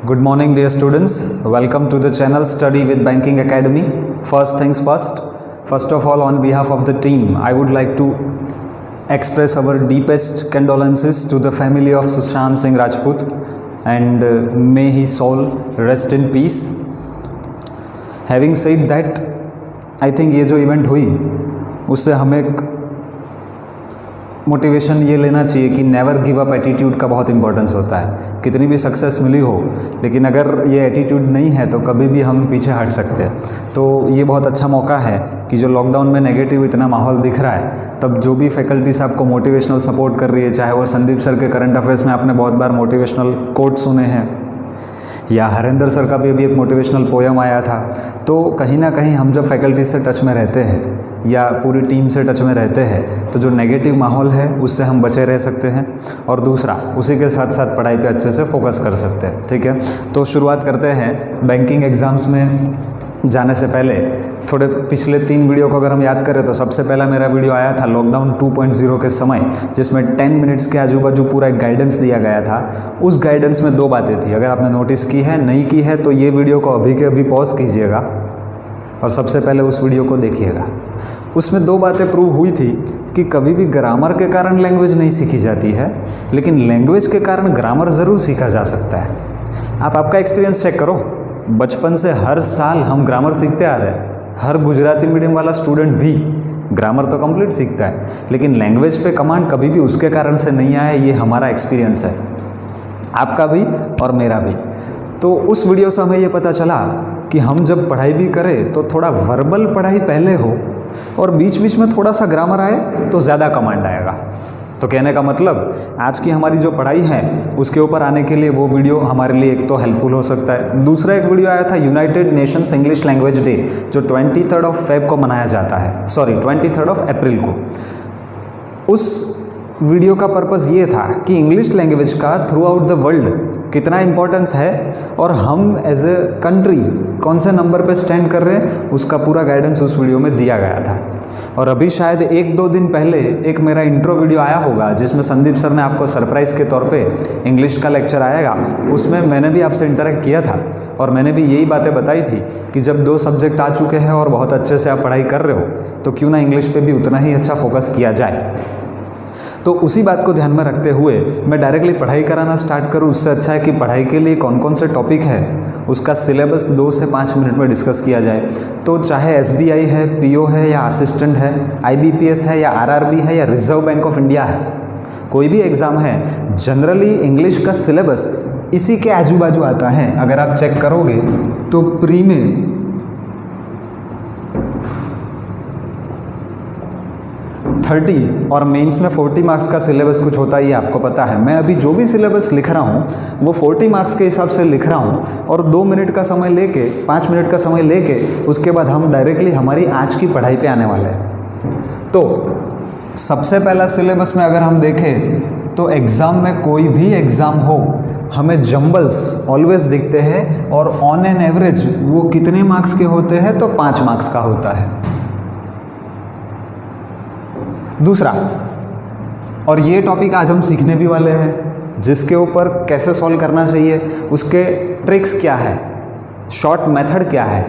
Good morning, dear students. Welcome to the channel Study with Banking Academy. First things first. First of all, on behalf of the team, I would like to express our deepest condolences to the family of Sushant Singh Rajput, and may his soul rest in peace. Having said that, I think ये जो event हुई उससे हमें एक motivation ये लेना चाहिए कि नेवर गिव अप एटीट्यूड का बहुत इंपॉर्टेंस होता है। कितनी भी सक्सेस मिली हो, लेकिन अगर ये एटीट्यूड नहीं है तो कभी भी हम पीछे हट सकते हैं। तो ये बहुत अच्छा मौका है कि जो लॉकडाउन में नेगेटिव इतना माहौल दिख रहा है, तब जो भी फैकल्टीज आपको मोटिवेशनल सपोर्ट कर रही है, चाहे वो संदीप सर के करंट अफेयर्स में आपने बहुत बार मोटिवेशनल कोट सुने हैं, या हरेंद्र सर का भी अभी एक मोटिवेशनल पोयम आया था। तो कहीं ना कहीं हम जब फैकल्टी से टच में रहते हैं या पूरी टीम से टच में रहते हैं तो जो नेगेटिव माहौल है उससे हम बचे रह सकते हैं, और दूसरा उसी के साथ साथ पढ़ाई पे अच्छे से फोकस कर सकते हैं। ठीक है, तो शुरुआत करते हैं। बैंकिंग एग्ज़ाम्स में जाने से पहले थोड़े पिछले 3 वीडियो को अगर हम याद करें तो सबसे पहला मेरा वीडियो आया था लॉकडाउन 2.0 के समय, जिसमें 10 मिनट्स के आजू बाजू पूरा एक गाइडेंस दिया गया था। उस गाइडेंस में 2 बातें थी। अगर आपने नोटिस की है, नहीं की है, तो ये वीडियो को अभी के अभी पॉज कीजिएगा और सबसे पहले उस वीडियो को देखिएगा। उसमें 2 बातें प्रूव हुई थी कि कभी भी ग्रामर के कारण लैंग्वेज नहीं सीखी जाती है, लेकिन लैंग्वेज के कारण ग्रामर ज़रूर सीखा जा सकता है। आप आपका एक्सपीरियंस चेक करो। बचपन से हर साल हम ग्रामर सीखते आ रहे हैं। हर गुजराती मीडियम वाला स्टूडेंट भी ग्रामर तो कंप्लीट सीखता है, लेकिन लैंग्वेज पे कमांड कभी भी उसके कारण से नहीं आया। ये हमारा एक्सपीरियंस है, आपका भी और मेरा भी। तो उस वीडियो से हमें ये पता चला कि हम जब पढ़ाई भी करें तो थोड़ा वर्बल पढ़ाई पहले हो और बीच बीच में थोड़ा सा ग्रामर आए तो ज़्यादा कमांड आएगा। तो कहने का मतलब आज की हमारी जो पढ़ाई है उसके ऊपर आने के लिए वो वीडियो हमारे लिए एक तो हेल्पफुल हो सकता है। दूसरा एक वीडियो आया था United Nations English language day, जो 23 फेब को मनाया जाता है, 23 अप्रैल को। उस वीडियो का पर्पस ये था कि इंग्लिश लैंग्वेज का थ्रू आउट द वर्ल्ड कितना इम्पोर्टेंस है और हम एज ए कंट्री कौन से नंबर पे स्टैंड कर रहे हैं, उसका पूरा गाइडेंस उस वीडियो में दिया गया था। और अभी शायद 1-2 दिन पहले एक मेरा इंट्रो वीडियो आया होगा जिसमें संदीप सर ने आपको सरप्राइज़ के तौर पे इंग्लिश का लेक्चर आएगा। उसमें मैंने भी आपसे इंटरेक्ट किया था और मैंने भी यही बातें बताई थी कि जब 2 सब्जेक्ट आ चुके हैं और बहुत अच्छे से आप पढ़ाई कर रहे हो तो क्यों ना इंग्लिश पे भी उतना ही अच्छा फोकस किया जाए। तो उसी बात को ध्यान में रखते हुए मैं डायरेक्टली पढ़ाई कराना स्टार्ट करूँ, उससे अच्छा है कि पढ़ाई के लिए कौन कौन से टॉपिक है उसका सिलेबस 2 से 5 मिनट में डिस्कस किया जाए। तो चाहे SBI है, PO है या असिस्टेंट है, IBPS है या RRB है या रिजर्व बैंक ऑफ इंडिया है, कोई भी एग्ज़ाम है, जनरली इंग्लिश का सिलेबस इसी के आजू बाजू आता है। अगर आप चेक करोगे तो प्री में 30 और मेंस में 40 मार्क्स का सिलेबस कुछ होता ही है, आपको पता है। मैं अभी जो भी सिलेबस लिख रहा हूँ वो 40 मार्क्स के हिसाब से लिख रहा हूँ, और 2 मिनट का समय लेके 5 मिनट का समय लेके उसके बाद हम डायरेक्टली हमारी आज की पढ़ाई पे आने वाले हैं। तो सबसे पहला सिलेबस में अगर हम देखें तो एग्ज़ाम में कोई भी एग्ज़ाम हो हमें जंबल्स ऑलवेज दिखते हैं, और ऑन एन एवरेज वो कितने मार्क्स के होते हैं तो 5 मार्क्स का होता है। दूसरा, और ये टॉपिक आज हम सीखने भी वाले हैं, जिसके ऊपर कैसे सॉल्व करना चाहिए, उसके ट्रिक्स क्या है, शॉर्ट मेथड क्या है,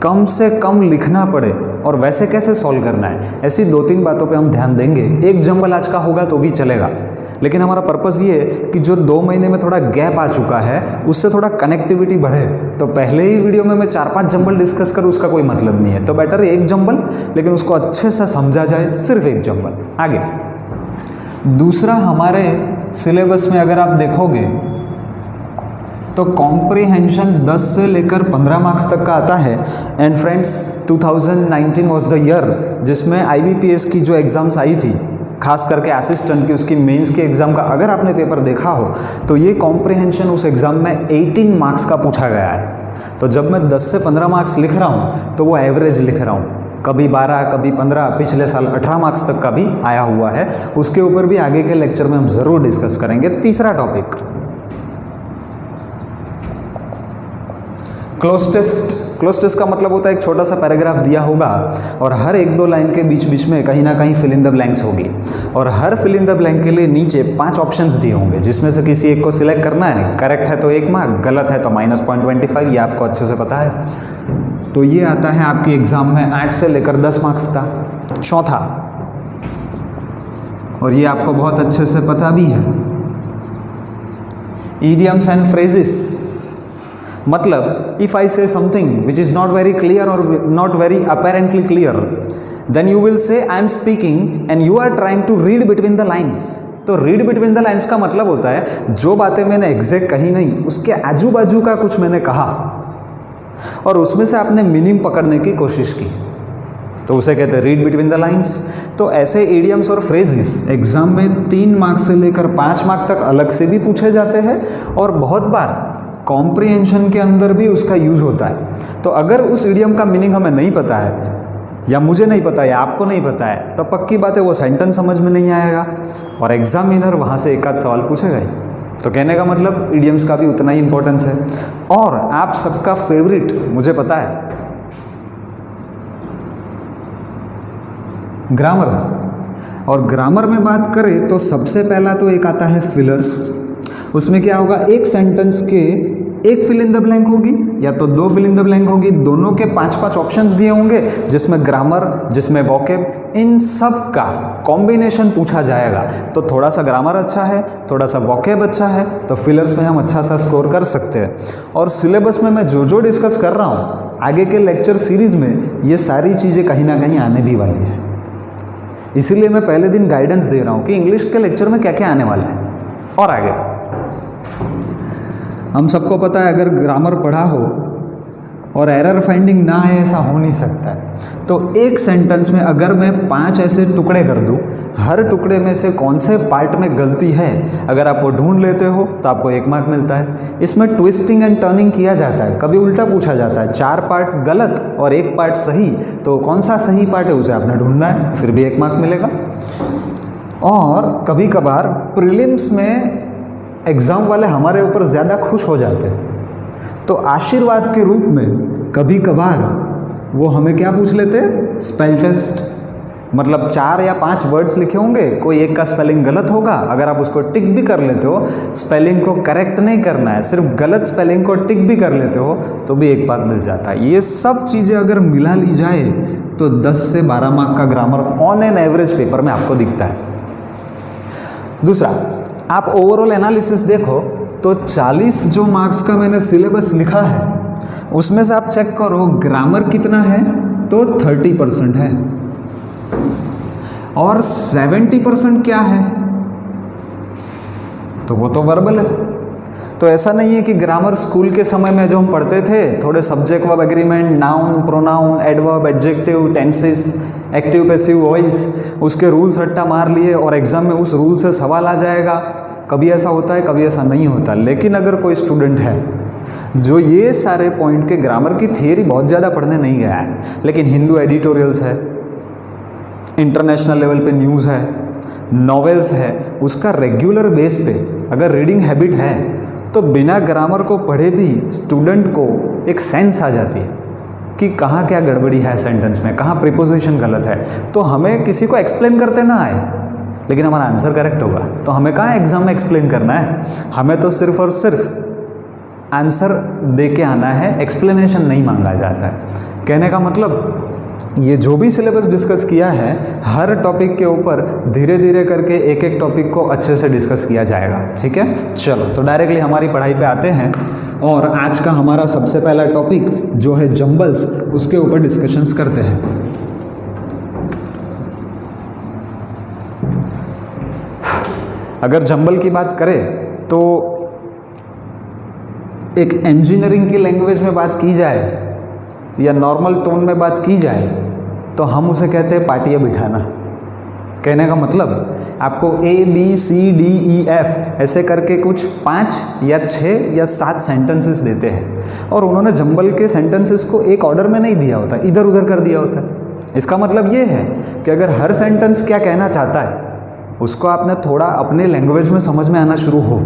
कम से कम लिखना पड़े और वैसे कैसे सॉल्व करना है, ऐसी 2-3 बातों पे हम ध्यान देंगे। एक जंबल आज का होगा तो भी चलेगा, लेकिन हमारा पर्पस ये है कि जो 2 महीने में थोड़ा गैप आ चुका है उससे थोड़ा कनेक्टिविटी बढ़े। तो पहले ही वीडियो में मैं 4-5 जंबल डिस्कस करूँ उसका कोई मतलब नहीं है, तो बेटर एक जंबल, लेकिन उसको अच्छे से समझा जाए, सिर्फ एक जंबल। आगे दूसरा, हमारे सिलेबस में अगर आप देखोगे तो कॉम्प्रिहेंशन 10 से लेकर 15 मार्क्स तक का आता है। And friends, 2019 was the year जिसमें IBPS की जो एग्ज़ाम्स आई थी, खास करके असिस्टेंट की, उसकी मेंस के एग्ज़ाम का अगर आपने पेपर देखा हो तो ये कॉम्प्रिहेंशन उस एग्ज़ाम में 18 मार्क्स का पूछा गया है। तो जब मैं 10 से 15 मार्क्स लिख रहा हूँ तो वो एवरेज लिख रहा हूँ, कभी 12, कभी 15, पिछले साल 18 मार्क्स तक का भी आया हुआ है। उसके ऊपर भी आगे के लेक्चर में हम ज़रूर डिस्कस करेंगे। तीसरा topic, cloze test. Cloze test का मतलब होता है एक छोटा सा पैराग्राफ दिया होगा और हर 1-2 लाइन के बीच बीच में कहीं ना कहीं फिल इन द ब्लैंक्स होगी। और हर फिल इन द ब्लैंक के लिए नीचे 5 ऑप्शंस दिए होंगे, जिसमें से किसी एक को सिलेक्ट करना है। करेक्ट है तो 1 मार्क, गलत है तो -0.25, ये आपको अच्छे से पता है। तो ये आता है आपकी एग्जाम में 8 से लेकर 10 मार्क्स का। चौथा, और ये आपको बहुत अच्छे से पता भी है, idioms and phrases। मतलब if I say something which is not very clear or not very apparently clear, then you will say I am speaking and you are trying to read between the lines। तो read between the lines का मतलब होता है जो बातें मैंने exact कही नहीं, उसके आजू बाजू का कुछ मैंने कहा और उसमें से आपने मीनिंग पकड़ने की कोशिश की, तो उसे कहते हैं रीड बिटवीन द लाइंस। तो ऐसे इडियम्स और फ्रेजेस एग्जाम में 3 मार्क्स से लेकर 5 मार्क्स तक अलग से भी पूछे जाते हैं और बहुत बार कॉम्प्रिहेंशन के अंदर भी उसका यूज होता है। तो अगर उस इडियम का मीनिंग हमें नहीं पता है, या मुझे नहीं पता या आपको नहीं पता है, तो पक्की बात है वो सेंटेंस समझ में नहीं आएगा और एग्जामिनर वहाँ से एक आध सवाल पूछेगा ही। तो कहने का मतलब इडियम्स का भी उतना ही इंपॉर्टेंस है। और आप सबका फेवरेट मुझे पता है, ग्रामर। और ग्रामर में बात करें तो सबसे पहला तो एक आता है फिलर्स। उसमें क्या होगा, एक सेंटेंस के एक फिल इन द ब्लैंक होगी या तो 2 फिल इन द ब्लैंक होगी, दोनों के 5-5 ऑप्शंस दिए होंगे, जिसमें ग्रामर, जिसमें वोकैब, इन सब का कॉम्बिनेशन पूछा जाएगा। तो थोड़ा सा ग्रामर अच्छा है, थोड़ा सा वोकैब अच्छा है, तो फिलर्स में हम अच्छा सा स्कोर कर सकते हैं। और सिलेबस में मैं जो जो डिस्कस कर रहा हूँ आगे के लेक्चर सीरीज़ में, ये सारी चीज़ें कहीं ना कहीं आने भी वाली है। इसीलिए मैं पहले दिन गाइडेंस दे रहा हूँ कि इंग्लिश के लेक्चर में क्या क्या आने वाला है। और आगे हम सबको पता है, अगर ग्रामर पढ़ा हो और एरर फाइंडिंग ना आए, ऐसा हो नहीं सकता है। तो एक सेंटेंस में अगर मैं 5 ऐसे टुकड़े कर दूँ, हर टुकड़े में से कौन से पार्ट में गलती है, अगर आप वो ढूंढ लेते हो तो आपको 1 मार्क मिलता है। इसमें ट्विस्टिंग एंड टर्निंग किया जाता है, कभी उल्टा पूछा जाता है, 4 पार्ट गलत और 1 पार्ट सही, तो कौन सा सही पार्ट है उसे आपने ढूंढना है, फिर भी 1 मार्क मिलेगा। और कभी कभार प्रीलिम्स में एग्ज़ाम वाले हमारे ऊपर ज़्यादा खुश हो जाते हैं, तो आशीर्वाद के रूप में कभी कभार वो हमें क्या पूछ लेते हैं, स्पेल टेस्ट। मतलब 4 या 5 वर्ड्स लिखे होंगे, कोई एक का स्पेलिंग गलत होगा, अगर आप उसको टिक भी कर लेते हो, स्पेलिंग को करेक्ट नहीं करना है, सिर्फ गलत स्पेलिंग को टिक भी कर लेते हो, तो भी 1 मार्क मिल जाता है। ये सब चीज़ें अगर मिला ली जाए तो 10 से 12 मार्क का grammar on an average paper में आपको दिखता है। दूसरा, आप ओवरऑल एनालिसिस देखो तो 40 जो मार्क्स का मैंने सिलेबस लिखा है, उसमें से आप चेक करो ग्रामर कितना है, तो 30% है और 70% क्या है, तो वो तो वर्बल है। तो ऐसा नहीं है कि ग्रामर स्कूल के समय में जो हम पढ़ते थे, थोड़े subject verb agreement, noun, pronoun, adverb, adjective, tenses, active passive voice, उसके रूल्स रट्टा मार लिए और एग्जाम में उस रूल से सवाल आ जाएगा। कभी ऐसा होता है, कभी ऐसा नहीं होता। लेकिन अगर कोई स्टूडेंट है जो ये सारे पॉइंट के ग्रामर की थियरी बहुत ज़्यादा पढ़ने नहीं गया है, लेकिन हिंदू एडिटोरियल्स है, इंटरनेशनल लेवल पे न्यूज़ है, नॉवेल्स है, उसका रेगुलर बेस पे अगर रीडिंग हैबिट है, तो बिना ग्रामर को पढ़े भी स्टूडेंट को एक सेंस आ जाती है कि कहाँ क्या गड़बड़ी है सेंटेंस में, कहाँ प्रीपोजिशन गलत है। तो हमें किसी को एक्सप्लेन करते ना आए, लेकिन हमारा आंसर करेक्ट होगा, तो हमें कहाँ एग्जाम में एक्सप्लेन करना है, हमें तो सिर्फ और सिर्फ आंसर दे के आना है, एक्सप्लेनेशन नहीं मांगा जाता है। कहने का मतलब ये जो भी सिलेबस डिस्कस किया है, हर टॉपिक के ऊपर धीरे धीरे करके एक एक टॉपिक को अच्छे से डिस्कस किया जाएगा। ठीक है, चलो तो डायरेक्टली हमारी पढ़ाई पे आते हैं और आज का हमारा सबसे पहला टॉपिक जो है जंबल्स, उसके ऊपर डिस्कशंस करते हैं। अगर जंबल की बात करें तो एक इंजीनियरिंग की लैंग्वेज में बात की जाए या नॉर्मल टोन में बात की जाए तो हम उसे कहते हैं पाटिया बिठाना। कहने का मतलब आपको ABCDEF ऐसे करके कुछ 5 या 6 या 7 सेंटेंसेस देते हैं और उन्होंने जंबल के सेंटेंसेस को एक ऑर्डर में नहीं दिया होता, इधर उधर कर दिया होता है। इसका मतलब ये है कि अगर हर सेंटेंस क्या कहना चाहता है उसको आपने थोड़ा अपने लैंग्वेज में समझ में आना शुरू हो,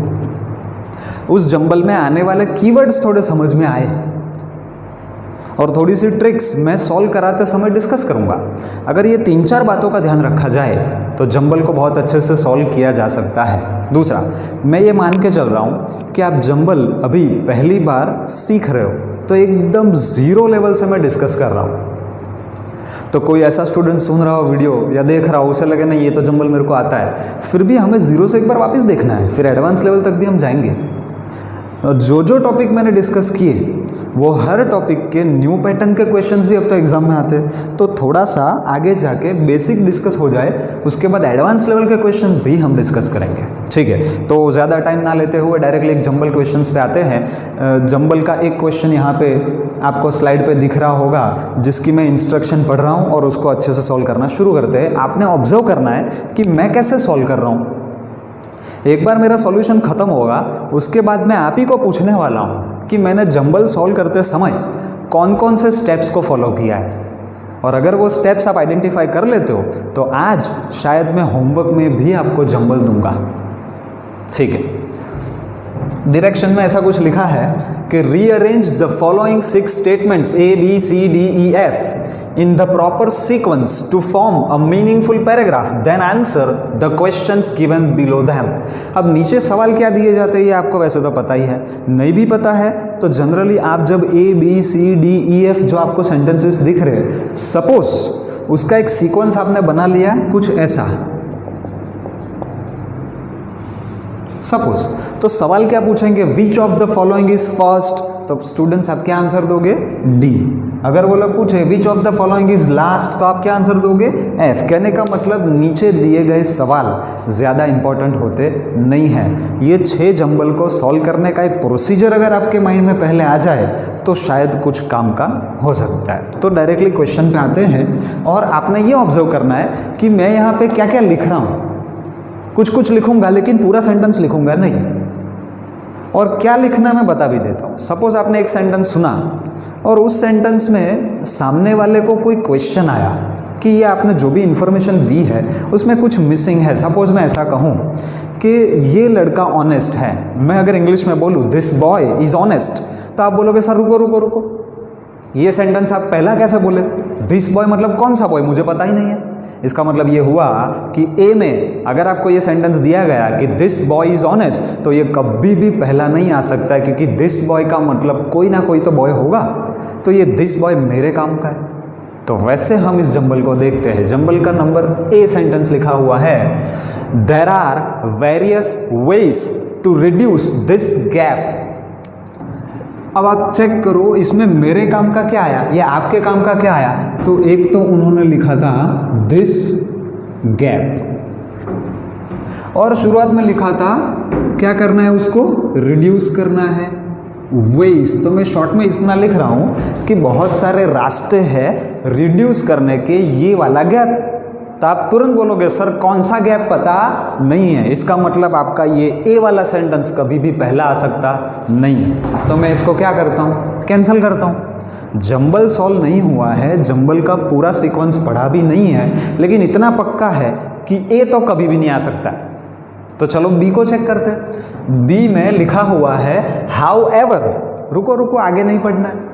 उस जंबल में आने वाले कीवर्ड्स थोड़े समझ में आए और थोड़ी सी ट्रिक्स मैं सॉल्व कराते समय डिस्कस करूँगा। अगर ये 3-4 बातों का ध्यान रखा जाए तो जंबल को बहुत अच्छे से सॉल्व किया जा सकता है। दूसरा, मैं ये मान के चल रहा हूँ कि आप जंबल अभी पहली बार सीख रहे हो, तो एकदम ज़ीरो लेवल से मैं डिस्कस कर रहा हूँ। तो कोई ऐसा स्टूडेंट सुन रहा हो वीडियो या देख रहा हो, उसे लगे नहीं ये तो जंबल मेरे को आता है, फिर भी हमें ज़ीरो से एक बार वापस देखना है, फिर एडवांस लेवल तक भी हम जाएंगे। जो जो टॉपिक मैंने डिस्कस किए वो हर टॉपिक के न्यू पैटर्न के क्वेश्चंस भी अब तो एग्जाम में आते हैं, तो थोड़ा सा आगे जाके बेसिक डिस्कस हो जाए, उसके बाद एडवांस लेवल के क्वेश्चन भी हम डिस्कस करेंगे। ठीक है, तो ज़्यादा टाइम ना लेते हुए डायरेक्टली एक जंबल क्वेश्चंस पे आते हैं। जंबल का एक क्वेश्चन यहाँ पे आपको स्लाइड पे दिख रहा होगा, जिसकी मैं इंस्ट्रक्शन पढ़ रहा हूँ और उसको अच्छे से सॉल्व करना शुरू करते हैं। आपने ऑब्जर्व करना है कि मैं कैसे सॉल्व कर रहा हूँ। एक बार मेरा सॉल्यूशन ख़त्म होगा, उसके बाद मैं आप ही को पूछने वाला हूँ कि मैंने जंबल सॉल्व करते समय कौन कौन से स्टेप्स को फॉलो किया है, और अगर वो स्टेप्स आप आइडेंटिफाई कर लेते हो तो आज शायद मैं होमवर्क में भी आपको जंबल दूंगा। ठीक है, डायरेक्शन में ऐसा कुछ लिखा है कि rearrange the following 6 statements A B C D E F in the proper sequence to form a meaningful paragraph, then answer the questions given below them। अब नीचे सवाल क्या दिए जाते हैं ये आपको वैसे तो पता ही है, नहीं भी पता है तो जनरली आप जब A B C D E F जो आपको सेंटेंसेस दिख रहे हैं, सपोज उसका एक सीक्वेंस आपने बना लिया कुछ ऐसा, सपोज, तो सवाल क्या पूछेंगे, which of the following is first, तो स्टूडेंट्स आप क्या आंसर दोगे, डी। अगर वो लोग पूछे which of the following is last, तो आप क्या आंसर दोगे, एफ। कहने का मतलब नीचे दिए गए सवाल ज़्यादा इंपॉर्टेंट होते नहीं हैं। ये 6 जंबल को सॉल्व करने का एक प्रोसीजर अगर आपके माइंड में पहले आ जाए तो शायद कुछ काम का हो सकता है। तो डायरेक्टली क्वेश्चन पे आते हैं और आपने ये ऑब्जर्व करना है कि मैं यहाँ पे क्या क्या लिख रहा हूँ। कुछ कुछ लिखूंगा लेकिन पूरा सेंटेंस लिखूंगा नहीं, और क्या लिखना मैं बता भी देता हूँ। सपोज आपने एक सेंटेंस सुना और उस सेंटेंस में सामने वाले को कोई क्वेश्चन आया कि ये आपने जो भी इंफॉर्मेशन दी है उसमें कुछ मिसिंग है। सपोज मैं ऐसा कहूँ कि ये लड़का ऑनेस्ट है, मैं अगर इंग्लिश में बोलूँ दिस बॉय इज ऑनेस्ट, तो आप बोलोगे सर रुको रुको रुको, ये सेंटेंस आप पहला कैसे बोले, दिस बॉय मतलब कौन सा बॉय, मुझे पता ही नहीं है। इसका मतलब ये हुआ कि ए में अगर आपको ये सेंटेंस दिया गया कि दिस बॉय इज ऑनेस्ट, तो ये कभी भी पहला नहीं आ सकता है, क्योंकि दिस बॉय का मतलब कोई ना कोई तो बॉय होगा, तो ये दिस बॉय मेरे काम का है। तो वैसे हम इस जंबल को देखते हैं। जंबल का नंबर ए सेंटेंस लिखा हुआ है, there are various ways to reduce this gap. अब आप चेक करो इसमें मेरे काम का क्या आया या आपके काम का क्या आया। तो एक तो उन्होंने लिखा था दिस गैप, और शुरुआत में लिखा था क्या करना है, उसको रिड्यूस करना है, वेज। तो मैं शॉर्ट में इतना लिख रहा हूं कि बहुत सारे रास्ते हैं रिड्यूस करने के, ये वाला गैप। तो आप तुरंत बोलोगे सर कौन सा गैप पता नहीं है, इसका मतलब आपका ये ए वाला सेंटेंस कभी भी पहला आ सकता नहीं है। तो मैं इसको क्या करता हूँ, कैंसिल करता हूँ। जंबल सॉल्व नहीं हुआ है, जंबल का पूरा सीक्वेंस पढ़ा भी नहीं है, लेकिन इतना पक्का है कि ए तो कभी भी नहीं आ सकता। तो चलो बी को चेक करते हैं। बी में लिखा हुआ है हाउ एवर, रुको रुको आगे नहीं पढ़ना है।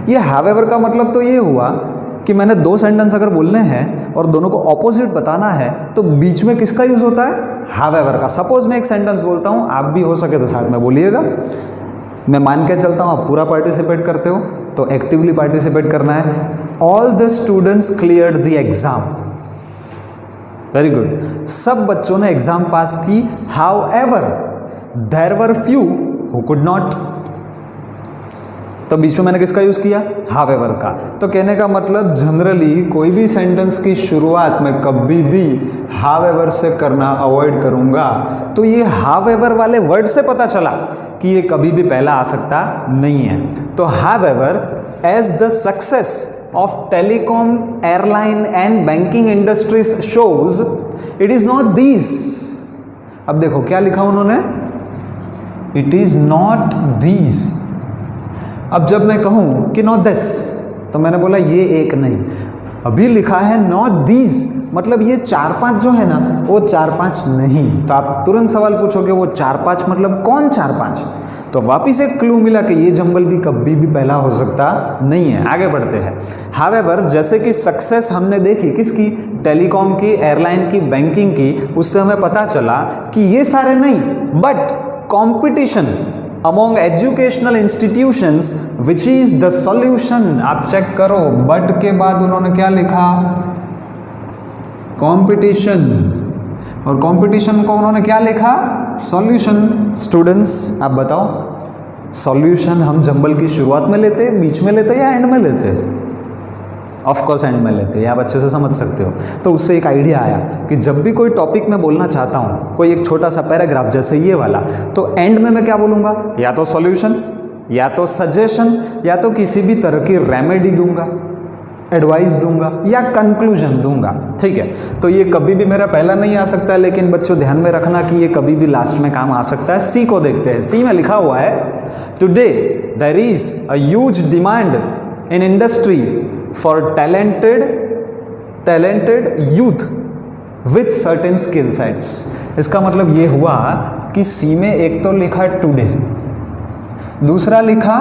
ये हाउ एवर का मतलब तो ये हुआ कि मैंने 2 सेंटेंस अगर बोलने हैं और दोनों को ऑपोजिट बताना है तो बीच में किसका यूज होता है, हाउ एवर का। सपोज मैं एक सेंटेंस बोलता हूँ, आप भी हो सके तो साथ में बोलिएगा। मैं मान के चलता हूँ आप पूरा पार्टिसिपेट करते हो, तो एक्टिवली पार्टिसिपेट करना है। All the students cleared the exam, very good, सब बच्चों ने एग्जाम पास की। However there were few who could not, तो बीच में मैंने किसका यूज किया, हाउ एवर का। तो कहने का मतलब जनरली कोई भी सेंटेंस की शुरुआत में कभी भी हाउ एवर से करना अवॉइड करूंगा। तो ये हाउ एवर वाले वर्ड से पता चला कि ये कभी भी पहला आ सकता नहीं है। तो however as the success of telecom, airline and banking industries shows it is not these। अब देखो क्या लिखा उन्होंने, it is not these। अब जब मैं कहूं कि not this, तो मैंने बोला ये एक नहीं, अभी लिखा है not these, मतलब ये 4-5 जो है ना वो 4-5 नहीं। तो आप तुरंत सवाल पूछोगे वो 4-5 मतलब कौन 4-5? तो वापिस एक क्लू मिला कि ये जंबल भी कभी भी पहला हो सकता नहीं है। आगे बढ़ते हैं। हावेवर जैसे कि सक्सेस हमने देखी किसकी, टेलीकॉम की, एयरलाइन की, बैंकिंग की, उससे हमें पता चला कि ये सारे नहीं, but competition among educational institutions which is the solution. आप चेक करो, बट के बाद उन्होंने क्या लिखा, कंपटीशन, और कंपटीशन को उन्होंने क्या लिखा, सॉल्यूशन। स्टूडेंट्स आप बताओ, सॉल्यूशन हम जंबल की शुरुआत में लेते, बीच में लेते या एंड में लेते? ऑफ कोर्स एंड में लेते हैं, आप अच्छे से समझ सकते हो। तो उससे एक आइडिया आया कि जब भी कोई टॉपिक मैं बोलना चाहता हूँ, कोई एक छोटा सा पैराग्राफ जैसे ये वाला, तो एंड में मैं क्या बोलूँगा, या तो सॉल्यूशन, या तो सजेशन, या तो किसी भी तरह की रेमेडी दूंगा, एडवाइस दूंगा, या कंक्लूजन दूंगा। ठीक है, तो ये कभी भी मेरा पहला नहीं आ सकता है, लेकिन बच्चों ध्यान में रखना कि ये कभी भी लास्ट में काम आ सकता है। सी को देखते हैं। सी में लिखा हुआ है, today there is a huge demand in industry for talented youth with certain skill sets. इसका मतलब ये हुआ कि सी में एक तो लिखा टुडे, दूसरा लिखा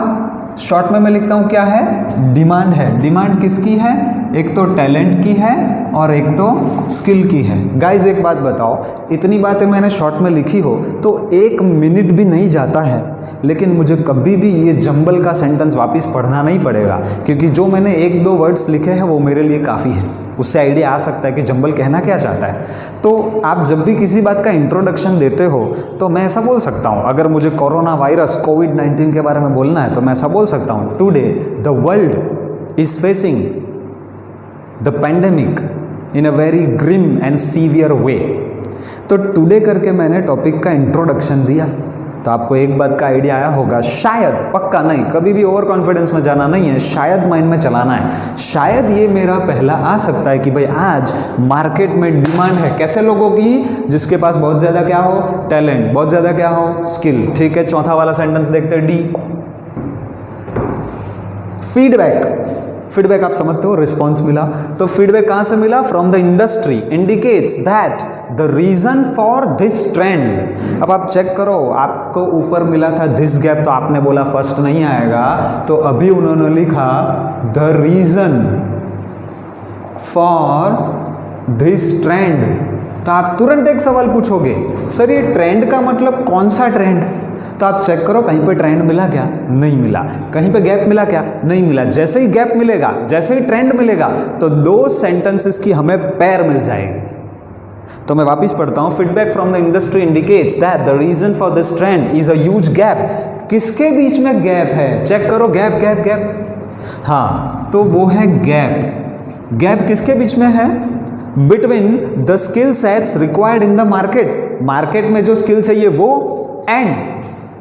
शॉर्ट में मैं लिखता हूँ क्या है, डिमांड है। डिमांड किसकी है, एक तो टैलेंट की है और एक तो स्किल की है। गाइज एक बात बताओ, इतनी बातें मैंने शॉर्ट में लिखी हो तो 1 मिनट भी नहीं जाता है, लेकिन मुझे कभी भी ये जंबल का सेंटेंस वापस पढ़ना नहीं पड़ेगा, क्योंकि जो मैंने 1-2 वर्ड्स लिखे हैं वो मेरे लिए काफ़ी है। उससे आइडिया आ सकता है कि जंबल कहना क्या चाहता है। तो आप जब भी किसी बात का इंट्रोडक्शन देते हो तो मैं ऐसा बोल सकता हूँ, अगर मुझे कोरोना वायरस कोविड-19 के बारे में बोलना है तो मैं ऐसा बोल सकता हूँ, today the world is facing the pandemic in a very grim and severe way. तो टुडे करके मैंने टॉपिक का इंट्रोडक्शन दिया। तो आपको एक बात का आइडिया आया होगा, शायद, पक्का नहीं, कभी भी ओवर कॉन्फिडेंस में जाना नहीं है, शायद माइंड में चलाना है। शायद ये मेरा पहला आ सकता है कि भाई आज मार्केट में डिमांड है कैसे लोगों की, जिसके पास बहुत ज़्यादा क्या हो, टैलेंट, बहुत ज़्यादा क्या हो, स्किल। ठीक है, चौथा वाला सेंटेंस देखते हैं, डी। फीडबैक। फीडबैक आप समझते हो, रिस्पॉन्स मिला। तो फीडबैक कहाँ से मिला, from the industry indicates that the reason for this trend. अब आप चेक करो, आपको ऊपर मिला था दिस गैप, तो आपने बोला फर्स्ट नहीं आएगा, तो अभी उन्होंने लिखा the reason for this trend. तो आप तुरंत एक सवाल पूछोगे, सर ये ट्रेंड का मतलब कौन सा ट्रेंड? तो आप चेक करो, कहीं पे ट्रेंड मिला क्या, नहीं मिला। कहीं पे गैप मिला क्या, नहीं मिला। जैसे ही गैप मिलेगा, जैसे ही ट्रेंड मिलेगा, तो 2 सेंटेंसेस की हमें पैर मिल जाएगी। तो मैं वापिस पढ़ता हूं, feedback from the industry indicates that the reason for this trend is a huge gap. किसके बीच में गैप है, चेक करो, गैप गैप गैप, हाँ, तो वो है गैप। गैप किसके बीच में है, between the skill sets required in the market. Market में जो स्किल चाहिए वो, and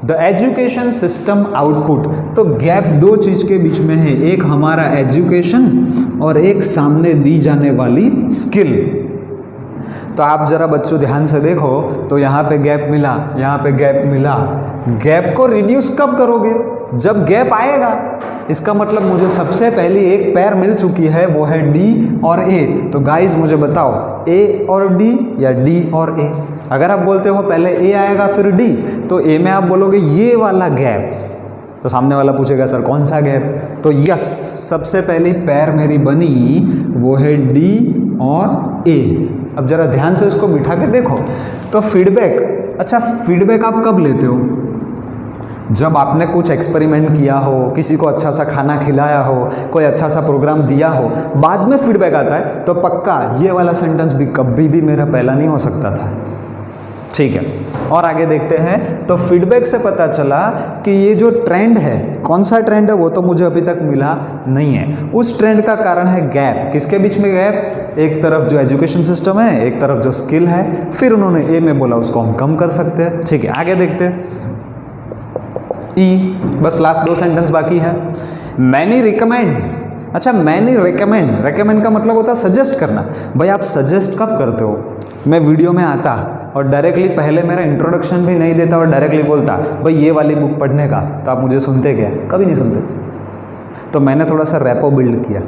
the education system output. तो गैप 2 चीज के बीच में है, एक हमारा एजुकेशन और एक सामने दी जाने वाली स्किल। तो आप जरा बच्चों ध्यान से देखो, तो यहाँ पे गैप मिला, यहाँ पे गैप मिला। गैप को रिड्यूस कब करोगे, जब गैप आएगा। इसका मतलब मुझे सबसे पहले एक पैर मिल चुकी है, वो है डी और ए। तो गाइस मुझे बताओ, ए और डी या डी और ए? अगर आप बोलते हो पहले ए आएगा फिर डी, तो ए में आप बोलोगे ये वाला गैप, तो सामने वाला पूछेगा सर कौन सा गैप? तो यस, सबसे पहली पैर मेरी बनी वो है डी और ए। अब जरा ध्यान से इसको बिठा के देखो। तो फीडबैक, अच्छा फीडबैक आप कब लेते हो, जब आपने कुछ एक्सपेरिमेंट किया हो, किसी को अच्छा सा खाना खिलाया हो, कोई अच्छा सा प्रोग्राम दिया हो, बाद में फीडबैक आता है। तो पक्का ये वाला सेंटेंस भी कभी भी मेरा पहला नहीं हो सकता था। ठीक है, और आगे देखते हैं। तो फीडबैक से पता चला कि ये जो ट्रेंड है, कौन सा ट्रेंड है वो तो मुझे अभी तक मिला नहीं है। उस ट्रेंड का कारण है गैप। किसके बीच में गैप, एक तरफ जो एजुकेशन सिस्टम है, एक तरफ जो स्किल है। फिर उन्होंने ए में बोला उसको हम कम कर सकते हैं। ठीक है, आगे देखते हैं। ई, बस लास्ट 2 सेंटेंस बाकी है। Many recommend. अच्छा, मैनी रिकमेंड, रिकमेंड का मतलब होता है सजेस्ट करना। भाई आप सजेस्ट कब करते हो, मैं वीडियो में आता और डायरेक्टली पहले मेरा इंट्रोडक्शन भी नहीं देता और डायरेक्टली बोलता भाई ये वाली बुक पढ़ने का, तो आप मुझे सुनते क्या? कभी नहीं सुनते। तो मैंने थोड़ा सा रैपो बिल्ड किया।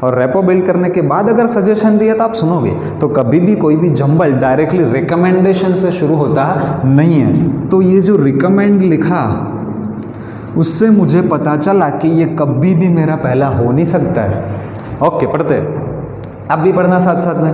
और रेपो बिल्ड करने के बाद अगर सजेशन दिया तो आप सुनोगे। तो कभी भी कोई भी जंबल डायरेक्टली रिकमेंडेशन से शुरू होता नहीं है। तो ये जो रिकमेंड लिखा उससे मुझे पता चला कि ये कभी भी मेरा पहला हो नहीं सकता है। ओके, पढ़ते आप भी पढ़ना साथ साथ में।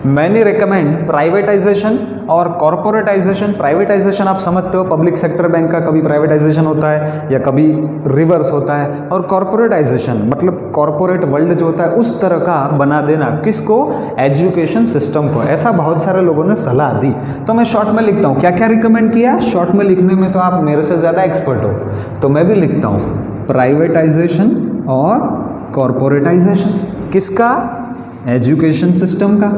मैंने रिकमेंड प्राइवेटाइजेशन और कॉर्पोरेटाइजेशन। प्राइवेटाइजेशन आप समझते हो, पब्लिक सेक्टर बैंक का कभी प्राइवेटाइजेशन होता है या कभी रिवर्स होता है। और कॉर्पोरेटाइजेशन मतलब कॉर्पोरेट वर्ल्ड जो होता है उस तरह का बना देना, किसको? एजुकेशन सिस्टम को। ऐसा बहुत सारे लोगों ने सलाह दी। तो मैं शॉर्ट में लिखता हूँ क्या क्या रिकमेंड किया। शॉर्ट में लिखने में तो आप मेरे से ज़्यादा एक्सपर्ट हो, तो मैं भी लिखता हूँ प्राइवेटाइजेशन और कॉर्पोरेटाइजेशन। किसका? एजुकेशन सिस्टम का।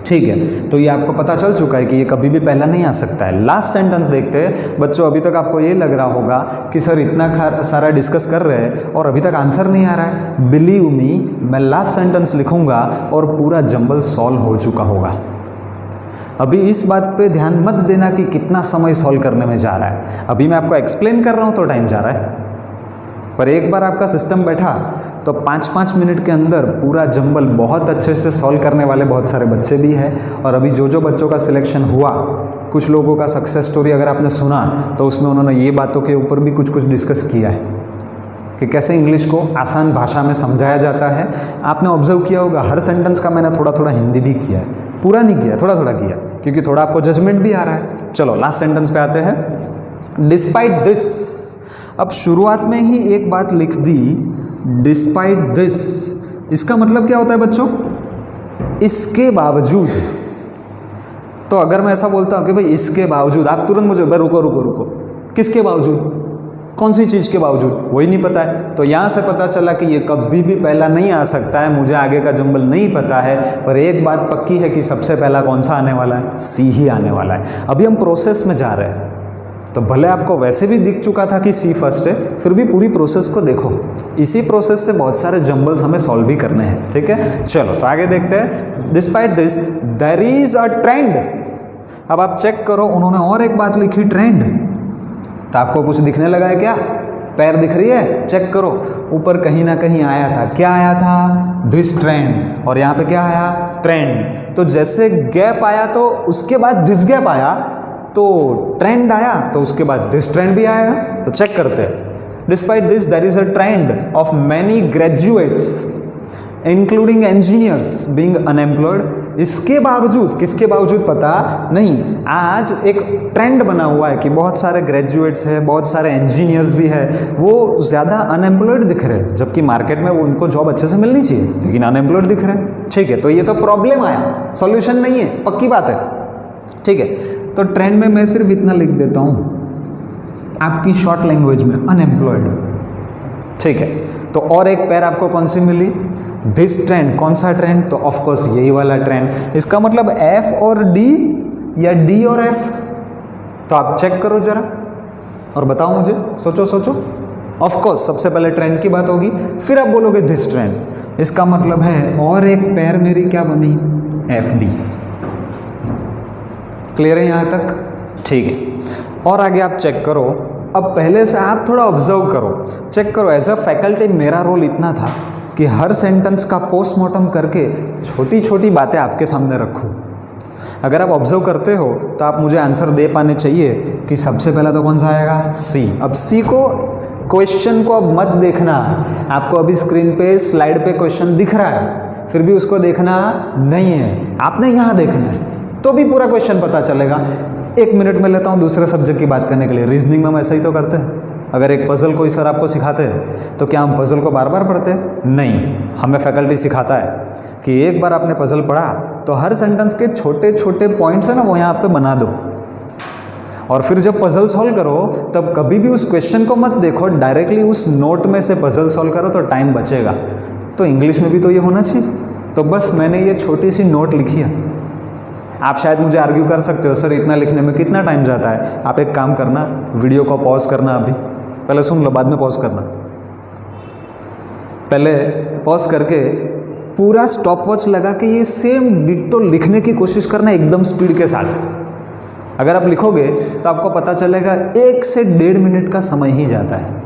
ठीक है, तो ये आपको पता चल चुका है कि ये कभी भी पहला नहीं आ सकता है। लास्ट सेंटेंस देखते हैं बच्चों। अभी तक आपको ये लग रहा होगा कि सर इतना सारा डिस्कस कर रहे हैं और अभी तक आंसर नहीं आ रहा है। बिलीव मी, मैं लास्ट सेंटेंस लिखूंगा और पूरा जंबल सॉल्व हो चुका होगा। अभी इस बात पे ध्यान मत देना कि कितना समय सॉल्व करने में जा रहा है। अभी मैं आपको एक्सप्लेन कर रहा हूँ तो टाइम जा रहा है, पर एक बार आपका सिस्टम बैठा तो 5-5 मिनट के अंदर पूरा जंबल बहुत अच्छे से सॉल्व करने वाले बहुत सारे बच्चे भी हैं। और अभी जो बच्चों का सिलेक्शन हुआ, कुछ लोगों का सक्सेस स्टोरी अगर आपने सुना तो उसमें उन्होंने ये बातों के ऊपर भी कुछ डिस्कस किया है कि कैसे इंग्लिश को आसान भाषा में समझाया जाता है। आपने ऑब्जर्व किया होगा हर सेंटेंस का मैंने थोड़ा थोड़ा हिंदी भी किया है, पूरा नहीं किया, थोड़ा थोड़ा किया, क्योंकि थोड़ा आपको जजमेंट भी आ रहा है। चलो लास्ट सेंटेंस पे आते हैं। डिस्पाइट दिस, अब शुरुआत में ही एक बात लिख दी, डिस्पाइट दिस। इसका मतलब क्या होता है बच्चों? इसके बावजूद। तो अगर मैं ऐसा बोलता हूं कि भाई इसके बावजूद, आप तुरंत मुझे रुको रुको रुको, किसके बावजूद? कौन सी चीज़ के बावजूद? वही नहीं पता है। तो यहाँ से पता चला कि ये कभी भी पहला नहीं आ सकता है। मुझे आगे का जंबल नहीं पता है, पर एक बात पक्की है कि सबसे पहला कौन सा आने वाला है? सी ही आने वाला है। अभी हम प्रोसेस में जा रहे हैं, तो भले आपको वैसे भी दिख चुका था कि सी फर्स्ट है, फिर भी पूरी प्रोसेस को देखो। इसी प्रोसेस से बहुत सारे जंबल्स हमें सॉल्व भी करने हैं। ठीक है, चलो तो आगे देखते हैं। Despite this there is a trend. अब आप चेक करो, उन्होंने और एक बात लिखी, ट्रेंड। तो आपको कुछ दिखने लगा है क्या? पैर दिख रही है? चेक करो, ऊपर कहीं ना कहीं आया था। क्या आया था? This trend. और यहाँ पे क्या आया? ट्रेंड। तो जैसे गैप आया तो उसके बाद दिस गैप आया, तो ट्रेंड आया, तो उसके बाद दिस ट्रेंड भी आया। तो चेक करते हैं। Despite this there is a trend of many graduates including engineers being unemployed. इसके बावजूद, किसके बावजूद पता नहीं, आज एक ट्रेंड बना हुआ है कि बहुत सारे ग्रेजुएट्स हैं, बहुत सारे इंजीनियर्स भी है, वो ज़्यादा अनएम्प्लॉयड दिख रहे हैं, जबकि मार्केट में वो उनको जॉब अच्छे से मिलनी चाहिए, लेकिन अनएम्प्लॉयड दिख रहे हैं। ठीक है, तो ये तो प्रॉब्लम आया, सॉल्यूशन नहीं है, पक्की बात है। ठीक है, तो ट्रेंड में मैं सिर्फ इतना लिख देता हूँ आपकी शॉर्ट लैंग्वेज में, अनएम्प्लॉयड। ठीक है, तो और एक पैर आपको कौन सी मिली? This trend. कौन सा ट्रेंड? तो ऑफ कोर्स यही वाला ट्रेंड। इसका मतलब एफ और डी या डी और एफ? तो आप चेक करो जरा और बताओ मुझे, सोचो सोचो। ऑफ कोर्स सबसे पहले ट्रेंड की बात होगी, फिर आप बोलोगे दिस ट्रेंड। इसका मतलब है और एक पैर मेरी क्या बनी? F D. क्लियर है यहाँ तक? ठीक है, और आगे आप चेक करो। अब पहले से आप थोड़ा ऑब्जर्व करो, चेक करो। एज अ फैकल्टी मेरा रोल इतना था कि हर सेंटेंस का पोस्टमार्टम करके छोटी छोटी बातें आपके सामने रखूं। अगर आप ऑब्जर्व करते हो तो आप मुझे आंसर दे पाने चाहिए कि सबसे पहला तो कौन सा आएगा? सी। अब सी को, क्वेश्चन को अब मत देखना, आपको अभी स्क्रीन पे स्लाइड पे क्वेश्चन दिख रहा है, फिर भी उसको देखना नहीं है, आपने यहाँ देखना है, तो भी पूरा क्वेश्चन पता चलेगा। 1 मिनट में लेता हूँ दूसरे सब्जेक्ट की बात करने के लिए। रीजनिंग में हम ऐसा ही तो करते हैं। अगर एक पजल कोई सर आपको सिखाते हैं तो क्या हम पजल को बार बार पढ़ते हैं? नहीं, हमें फैकल्टी सिखाता है कि एक बार आपने पजल पढ़ा तो हर सेंटेंस के छोटे छोटे पॉइंट्स है ना, वो यहाँ पे बना दो, और फिर जब पजल सॉल्व करो तब कभी भी उस क्वेश्चन को मत देखो, डायरेक्टली उस नोट में से पजल सॉल्व करो तो टाइम बचेगा। तो इंग्लिश में भी तो ये होना चाहिए। तो बस मैंने ये छोटी सी नोट लिखी है। आप शायद मुझे आर्ग्यू कर सकते हो, सर इतना लिखने में कितना टाइम जाता है? आप एक काम करना, वीडियो को पॉज करना, अभी पहले सुन लो, बाद में पॉज करना। पहले पॉज करके पूरा स्टॉप वॉच लगा के ये सेम डिट्टो लिखने की कोशिश करना एकदम स्पीड के साथ। अगर आप लिखोगे तो आपको पता चलेगा 1 से 1.5 मिनट का समय ही जाता है।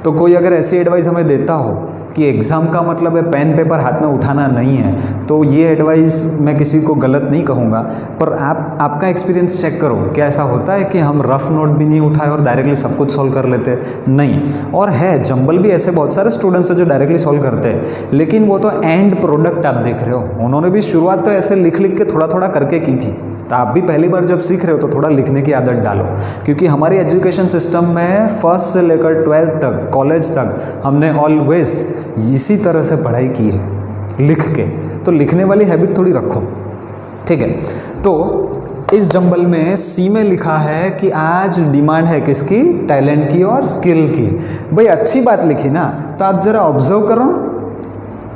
तो कोई अगर ऐसी एडवाइस हमें देता हो कि एग्ज़ाम का मतलब है पेन पेपर हाथ में उठाना नहीं है। तो ये एडवाइस मैं किसी को गलत नहीं कहूँगा, पर आपका एक्सपीरियंस चेक करो, क्या ऐसा होता है कि हम रफ नोट भी नहीं उठाए और डायरेक्टली सब कुछ सॉल्व कर लेते? नहीं। और है जंबल भी ऐसे बहुत सारे स्टूडेंट्स हैं जो डायरेक्टली सॉल्व करते हैं, लेकिन वो तो एंड प्रोडक्ट आप देख रहे हो। उन्होंने भी शुरुआत तो ऐसे लिख लिख के थोड़ा थोड़ा करके की थी, तो आप भी पहली बार जब सीख रहे हो तो थोड़ा लिखने की आदत डालो, क्योंकि हमारी एजुकेशन सिस्टम में फर्स्ट से लेकर 12th तक, कॉलेज तक हमने ऑलवेज इसी तरह से पढ़ाई की है, लिख के। तो लिखने वाली हैबिट थोड़ी रखो, ठीक है। तो इस जंबल में सी में लिखा है कि आज डिमांड है किसकी? टैलेंट की और स्किल की। भाई अच्छी बात लिखी ना, तो आप जरा ऑब्जर्व करो ना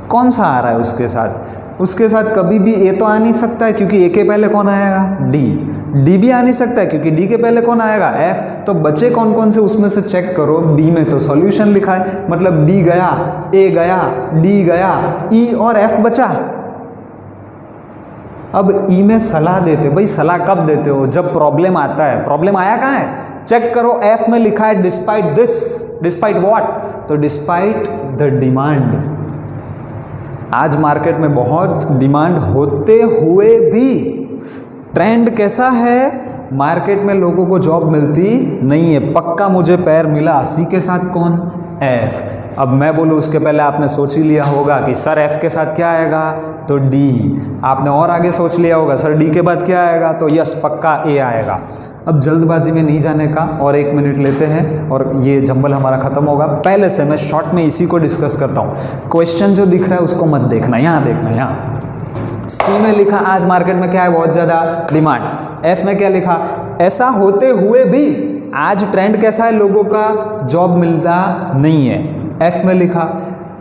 कौन सा आ रहा है उसके साथ। उसके साथ कभी भी ए तो आ नहीं सकता है, क्योंकि ए के पहले कौन आएगा? डी। डी भी आ नहीं सकता है, क्योंकि डी के पहले कौन आएगा? एफ। तो बचे कौन कौन से उसमें से चेक करो। बी में तो सॉल्यूशन लिखा है, मतलब डी गया, ए गया, डी गया, ई और एफ बचा। अब ई में सलाह देते, भाई सलाह कब देते हो? जब प्रॉब्लम आता है। प्रॉब्लम आया कहाँ है? चेक करो, एफ में लिखा है डिस्पाइट दिस। Despite what? तो डिस्पाइट द डिमांड। आज मार्केट में बहुत डिमांड होते हुए भी ट्रेंड कैसा है? मार्केट में लोगों को जॉब मिलती नहीं है। पक्का मुझे पैर मिला, सी के साथ कौन? एफ। अब मैं बोलूँ उसके पहले आपने सोच ही लिया होगा कि सर एफ के साथ क्या आएगा? तो डी। आपने और आगे सोच लिया होगा सर डी के बाद क्या आएगा? तो यस पक्का ए आएगा। अब जल्दबाजी में नहीं जाने का, और 1 मिनट लेते हैं और ये जंबल हमारा खत्म होगा। पहले से मैं शॉर्ट में इसी को डिस्कस करता हूँ। क्वेश्चन जो दिख रहा है उसको मत देखना, यहाँ देखना। यहाँ सी में लिखा आज मार्केट में क्या है? बहुत ज़्यादा डिमांड। एफ में क्या लिखा? ऐसा होते हुए भी आज ट्रेंड कैसा है? लोगों का जॉब मिलता नहीं है। एफ में लिखा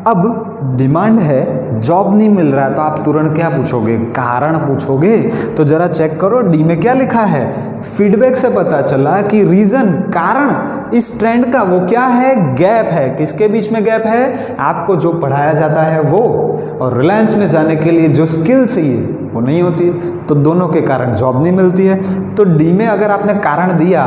अब डिमांड है, जॉब नहीं मिल रहा है, तो आप तुरंत क्या पूछोगे? कारण पूछोगे। तो जरा चेक करो डी में क्या लिखा है? फीडबैक से पता चला कि रीजन, कारण इस ट्रेंड का वो क्या है? गैप है। किसके बीच में गैप है? आपको जो पढ़ाया जाता है वो, और रिलायंस में जाने के लिए जो स्किल चाहिए वो नहीं होती, तो दोनों के कारण जॉब नहीं मिलती है। तो डी में अगर आपने कारण दिया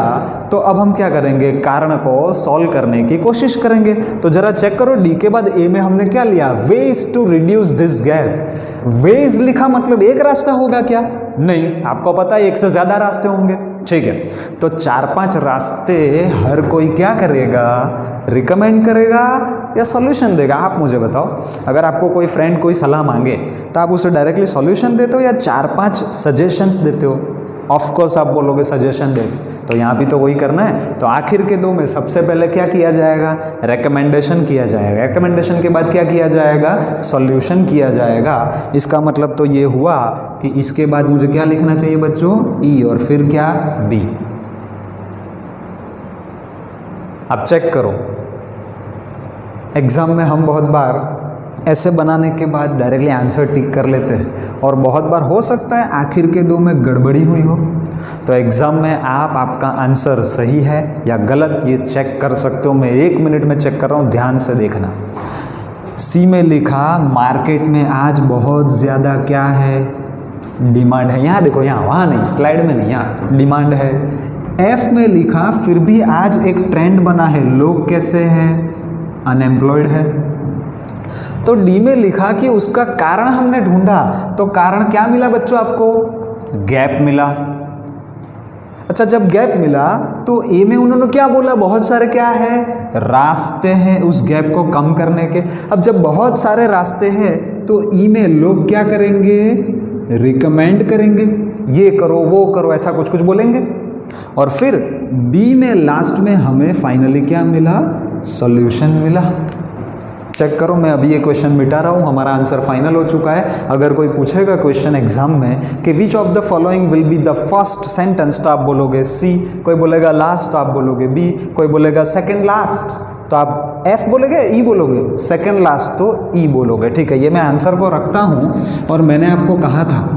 तो अब हम क्या करेंगे? कारण को सॉल्व करने की कोशिश करेंगे। तो जरा चेक करो डी के बाद ए में हमने क्या लिया? Ways to reduce this gap. Ways लिखा मतलब एक रास्ता होगा क्या? नहीं, आपको पता है एक से ज्यादा रास्ते होंगे, ठीक है। तो 4-5 रास्ते हर कोई क्या करेगा? रिकमेंड करेगा या सॉल्यूशन देगा? आप मुझे बताओ। अगर आपको कोई फ्रेंड कोई सलाह मांगे तो आप उसे डायरेक्टली सॉल्यूशन देते हो या 4-5 सजेशंस देते हो? ऑफ कोर्स आप बोलोगे सजेशन देते, तो यहाँ भी तो वही करना है। तो आखिर के 2 में सबसे पहले क्या किया जाएगा? रेकमेंडेशन किया जाएगा। रेकमेंडेशन के बाद क्या किया जाएगा? सॉल्यूशन किया जाएगा। इसका मतलब तो ये हुआ कि इसके बाद मुझे क्या लिखना चाहिए बच्चों? ई, और फिर क्या? बी। अब चेक करो, एग्जाम में हम बहुत बार ऐसे बनाने के बाद डायरेक्टली आंसर टिक कर लेते हैं, और बहुत बार हो सकता है आखिर के 2 में गड़बड़ी हुई हो। तो एग्ज़ाम में आप आपका आंसर सही है या गलत ये चेक कर सकते हो। मैं 1 मिनट में चेक कर रहा हूँ, ध्यान से देखना। सी में लिखा मार्केट में आज बहुत ज़्यादा क्या है? डिमांड है। यहाँ देखो, यहाँ, वहाँ नहीं, स्लाइड में नहीं, यहाँ डिमांड है। एफ में लिखा फिर भी आज एक ट्रेंड बना है, लोग कैसे हैं? अनएम्प्लॉयड है। तो डी में लिखा कि उसका कारण हमने ढूंढा, तो कारण क्या मिला बच्चों आपको? गैप मिला। अच्छा, जब गैप मिला तो ए में उन्होंने क्या बोला? बहुत सारे क्या है? रास्ते हैं उस गैप को कम करने के। अब जब बहुत सारे रास्ते हैं तो ई में लोग क्या करेंगे? रिकमेंड करेंगे, ये करो वो करो, ऐसा कुछ कुछ बोलेंगे। और फिर बी में लास्ट में हमें फाइनली क्या मिला? सॉल्यूशन मिला। चेक करो, मैं अभी ये क्वेश्चन मिटा रहा हूँ, हमारा आंसर फाइनल हो चुका है। अगर कोई पूछेगा क्वेश्चन एग्जाम में कि which of the following will be the first sentence, तो आप बोलोगे सी। कोई बोलेगा लास्ट तो आप बोलोगे बी। कोई बोलेगा सेकंड लास्ट तो आप एफ बोलोगे, ई बोलोगे। सेकंड लास्ट तो ई बोलोगे, ठीक है। ये मैं आंसर को रखता हूँ, और मैंने आपको कहा था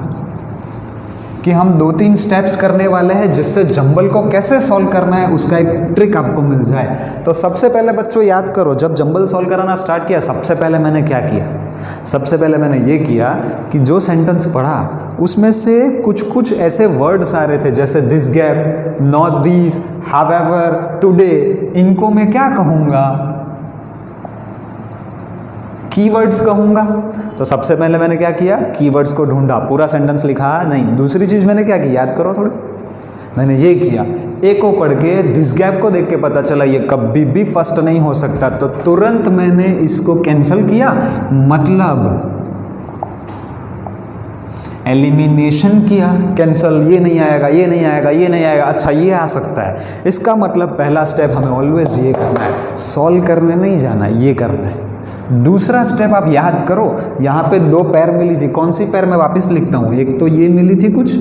कि हम 2-3 स्टेप्स करने वाले हैं जिससे जंबल को कैसे सॉल्व करना है उसका एक ट्रिक आपको मिल जाए। तो सबसे पहले बच्चों याद करो, जब जंबल सॉल्व कराना स्टार्ट किया सबसे पहले मैंने क्या किया? सबसे पहले मैंने ये किया कि जो सेंटेंस पढ़ा उसमें से कुछ कुछ ऐसे वर्ड्स आ रहे थे जैसे this gap, not this, however, today, इनको मैं क्या कहूँगा? कीवर्ड्स कहूँगा तो सबसे पहले मैंने क्या किया, कीवर्ड्स को ढूंढा, पूरा सेंटेंस लिखा नहीं। दूसरी चीज़ मैंने क्या की, याद करो थोड़े, मैंने ये किया, एक को पढ़ के दिस गैप को देख के पता चला ये कभी भी फर्स्ट नहीं हो सकता, तो तुरंत मैंने इसको कैंसिल किया, मतलब एलिमिनेशन किया, कैंसल, ये नहीं आएगा, ये नहीं आएगा, ये नहीं आएगा, अच्छा ये आ सकता है। इसका मतलब पहला स्टेप हमें ऑलवेज ये करना है, सॉल्व करने नहीं जाना है, ये करना है। दूसरा स्टेप आप याद करो, यहाँ पे दो पैर मिली थी, कौन सी पैर मैं वापस लिखता हूँ, एक तो ये मिली थी कुछ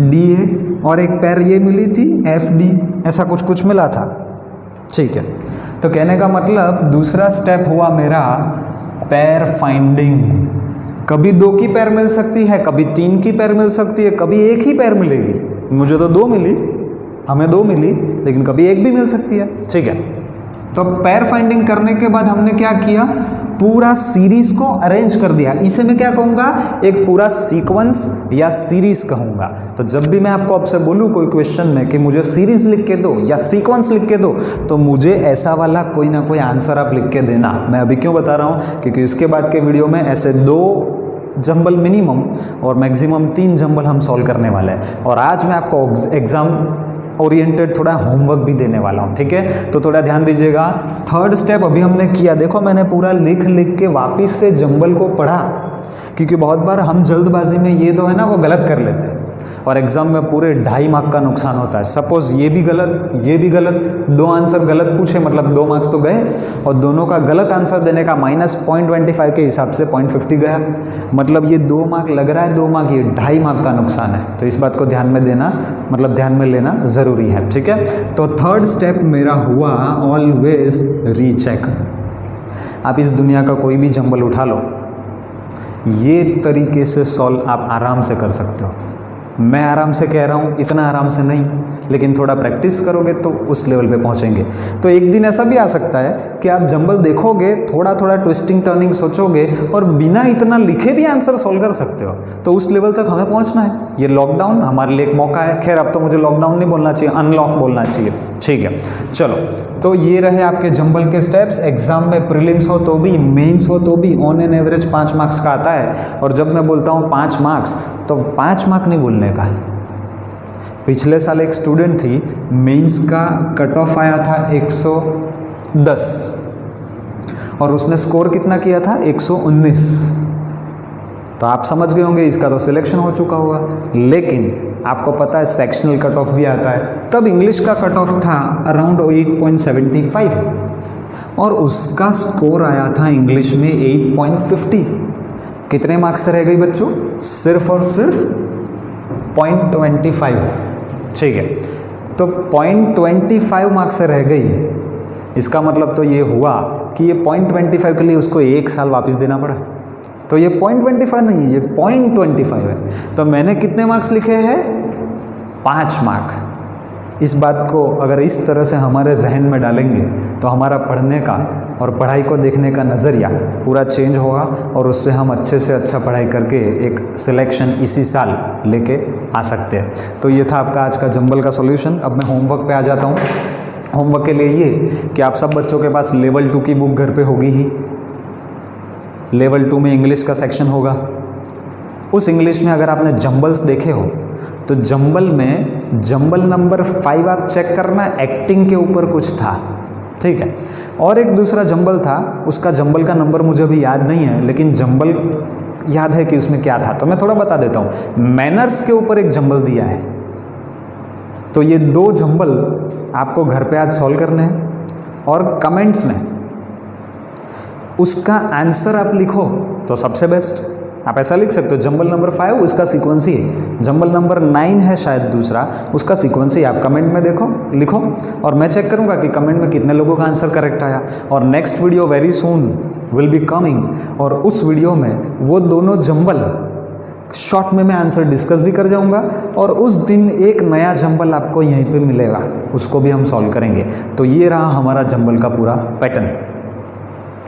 DA और एक पैर ये मिली थी FD, ऐसा कुछ कुछ मिला था, ठीक है। तो कहने का मतलब दूसरा स्टेप हुआ मेरा पैर फाइंडिंग। कभी 2 की पैर मिल सकती है, कभी 3 की पैर मिल सकती है, कभी 1 ही पैर मिलेगी। मुझे तो 2 मिली, हमें 2 मिली, लेकिन कभी 1 भी मिल सकती है, ठीक है। तो पैर फाइंडिंग करने के बाद हमने क्या किया, पूरा सीरीज को अरेंज कर दिया। इसे मैं क्या कहूँगा, एक पूरा सीक्वेंस या सीरीज कहूँगा। तो जब भी मैं आपको आपसे बोलूँ कोई क्वेश्चन में कि मुझे सीरीज लिख के दो या सीक्वेंस लिख के दो, तो मुझे ऐसा वाला कोई ना कोई आंसर आप लिख के देना। मैं अभी क्यों बता रहा हूँ, क्योंकि इसके बाद के वीडियो में ऐसे 2 जंबल मिनिमम और मैक्सिमम 3 जंबल हम सॉल्व करने वाले हैं। और आज मैं आपको एग्जाम ओरिएंटेड थोड़ा होमवर्क भी देने वाला हूँ, ठीक है। तो थोड़ा ध्यान दीजिएगा। थर्ड स्टेप अभी हमने किया, देखो मैंने पूरा लिख लिख के वापस से जंबल को पढ़ा, क्योंकि बहुत बार हम जल्दबाजी में ये 2 है ना वो गलत कर लेते हैं और एग्जाम में पूरे 2.5 मार्क का नुकसान होता है। सपोज ये भी गलत, ये भी गलत, 2 आंसर गलत पूछे, मतलब 2 मार्क्स तो गए, और दोनों का गलत आंसर देने का -0.25 के हिसाब से 0.50 गया, मतलब ये 2 मार्क लग रहा है, 2 मार्क, ये 2.5 मार्क का नुकसान है। तो इस बात को ध्यान में देना, मतलब ध्यान में लेना ज़रूरी है, ठीक है। तो थर्ड स्टेप मेरा हुआ ऑलवेज रीचेक। आप इस दुनिया का कोई भी जंबल उठा लो, ये तरीके से सॉल्व आप आराम से कर सकते हो। मैं आराम से कह रहा हूँ, इतना आराम से नहीं, लेकिन थोड़ा प्रैक्टिस करोगे तो उस लेवल पे पहुँचेंगे। तो एक दिन ऐसा भी आ सकता है कि आप जंबल देखोगे, थोड़ा थोड़ा ट्विस्टिंग टर्निंग सोचोगे और बिना इतना लिखे भी आंसर सॉल्व कर सकते हो। तो उस लेवल तक हमें पहुँचना है। ये लॉकडाउन हमारे लिए एक मौका है। खैर अब तो मुझे लॉकडाउन नहीं बोलना चाहिए, अनलॉक बोलना चाहिए, ठीक है। चलो, तो ये रहे आपके जंबल के स्टेप्स। एग्जाम में प्रीलिम्स हो तो भी, मेंस हो तो भी ऑन एन एवरेज 5 मार्क्स का आता है। और जब मैं बोलता हूँ 5 मार्क्स, तो 5 मार्क नहीं बोलने का। पिछले साल एक स्टूडेंट थी, मेंस का कट ऑफ आया था 110 और उसने स्कोर कितना किया था, 119। तो आप समझ गए होंगे इसका तो सिलेक्शन हो चुका होगा। लेकिन आपको पता है सेक्शनल कट ऑफ भी आता है। तब इंग्लिश का कट ऑफ था अराउंड 8.75 और उसका स्कोर आया था इंग्लिश में 8.50। कितने मार्क्स से रह गई बच्चों, सिर्फ और सिर्फ 0.25, ठीक है। तो 0.25 मार्क्स से रह गई। इसका मतलब तो ये हुआ कि ये 0.25 के लिए उसको 1 साल वापस देना पड़ा। तो ये 0.25 नहीं, ये 0.25 है। तो मैंने कितने मार्क्स लिखे हैं, 5 मार्क। इस बात को अगर इस तरह से हमारे जहन में डालेंगे तो हमारा पढ़ने का और पढ़ाई को देखने का नज़रिया पूरा चेंज होगा और उससे हम अच्छे से अच्छा पढ़ाई करके एक सिलेक्शन इसी साल लेके आ सकते हैं। तो ये था आपका आज का जंबल का सॉल्यूशन। अब मैं होमवर्क पे आ जाता हूँ। होमवर्क के लिए ये कि आप सब बच्चों के पास लेवल 2 की बुक घर पे होगी ही। लेवल 2 में इंग्लिश का सेक्शन होगा। उस इंग्लिश में अगर आपने जंबल्स देखे हो तो जंबल में जंबल नंबर 5 आप चेक करना, एक्टिंग के ऊपर कुछ था, ठीक है। और एक दूसरा जंबल था, उसका जंबल का नंबर मुझे अभी याद नहीं है, लेकिन जंबल याद है कि उसमें क्या था। तो मैं थोड़ा बता देता हूँ। मैनर्स के ऊपर एक जंबल दिया है। तो ये 2 जंबल आपको घर पे आज सॉल्व करने हैं और कमेंट्स में उसका आंसर आप लिखो तो सबसे बेस्ट। आप ऐसा लिख सकते हो, जंबल नंबर 5 उसका सीक्वेंस ही है, जंबल नंबर 9 है शायद दूसरा, उसका सीक्वेंस ही। आप कमेंट में देखो, लिखो और मैं चेक करूंगा कि कमेंट में कितने लोगों का आंसर करेक्ट आया। और next video very soon will be coming और उस वीडियो में वो दोनों जंबल शॉर्ट में मैं आंसर डिस्कस भी कर जाऊंगा और उस दिन एक नया जंबल आपको यहीं पे मिलेगा, उसको भी हम सॉल्व करेंगे। तो ये रहा हमारा जंबल का पूरा पैटर्न,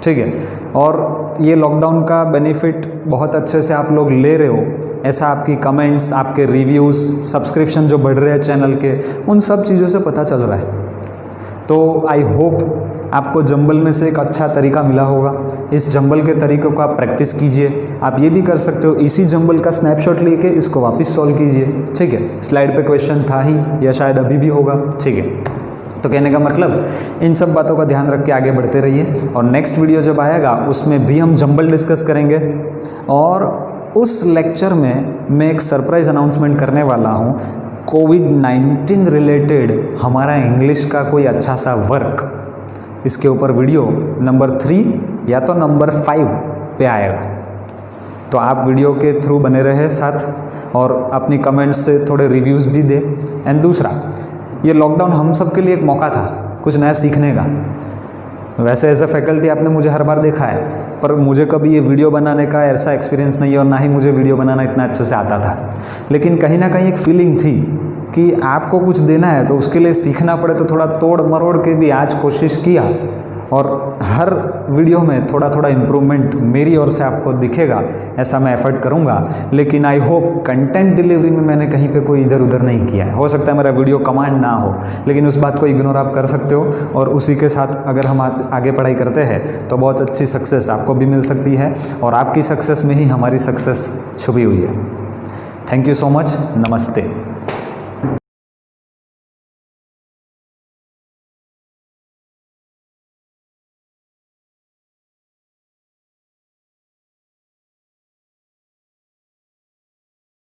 ठीक है। और ये लॉकडाउन का बेनिफिट बहुत अच्छे से आप लोग ले रहे हो, ऐसा आपकी कमेंट्स, आपके रिव्यूज़, सब्सक्रिप्शन जो बढ़ रहे हैं चैनल के, उन सब चीज़ों से पता चल रहा है। तो आई होप आपको जंबल में से एक अच्छा तरीका मिला होगा। इस जंबल के तरीक़ों को आप प्रैक्टिस कीजिए। आप ये भी कर सकते हो, इसी जंबल का स्नैपशॉट लेके इसको वापस सॉल्व कीजिए, ठीक है। स्लाइड पे क्वेश्चन था ही या शायद अभी भी होगा, ठीक है। तो कहने का मतलब इन सब बातों का ध्यान रख के आगे बढ़ते रहिए, और नेक्स्ट वीडियो जब आएगा उसमें भी हम जंबल डिस्कस करेंगे। और उस लेक्चर में मैं एक सरप्राइज़ अनाउंसमेंट करने वाला हूँ। कोविड-19 रिलेटेड हमारा इंग्लिश का कोई अच्छा सा वर्क, इसके ऊपर वीडियो नंबर 3 या तो नंबर 5 पे आएगा। तो आप वीडियो के थ्रू बने रहे साथ, और अपनी कमेंट्स से थोड़े रिव्यूज़ भी दे। एंड दूसरा, ये लॉकडाउन हम सब के लिए एक मौका था कुछ नया सीखने का। वैसे एज ए फैकल्टी आपने मुझे हर बार देखा है, पर मुझे कभी ये वीडियो बनाने का ऐसा एक्सपीरियंस नहीं है, और ना ही मुझे वीडियो बनाना इतना अच्छे से आता था। लेकिन कहीं ना कहीं एक फीलिंग थी कि आपको कुछ देना है तो उसके लिए सीखना पड़े, तो थोड़ा तोड़ मरोड़ के भी आज कोशिश किया, और हर वीडियो में थोड़ा थोड़ा इम्प्रूवमेंट मेरी ओर से आपको दिखेगा, ऐसा मैं एफर्ट करूँगा। लेकिन आई होप कंटेंट डिलीवरी में मैंने कहीं पे कोई इधर उधर नहीं किया है। हो सकता है मेरा वीडियो कमांड ना हो, लेकिन उस बात को इग्नोर आप कर सकते हो, और उसी के साथ अगर हम आगे पढ़ाई करते हैं तो बहुत अच्छी सक्सेस आपको भी मिल सकती है, और आपकी सक्सेस में ही हमारी सक्सेस छुपी हुई है। Thank you so much. नमस्ते।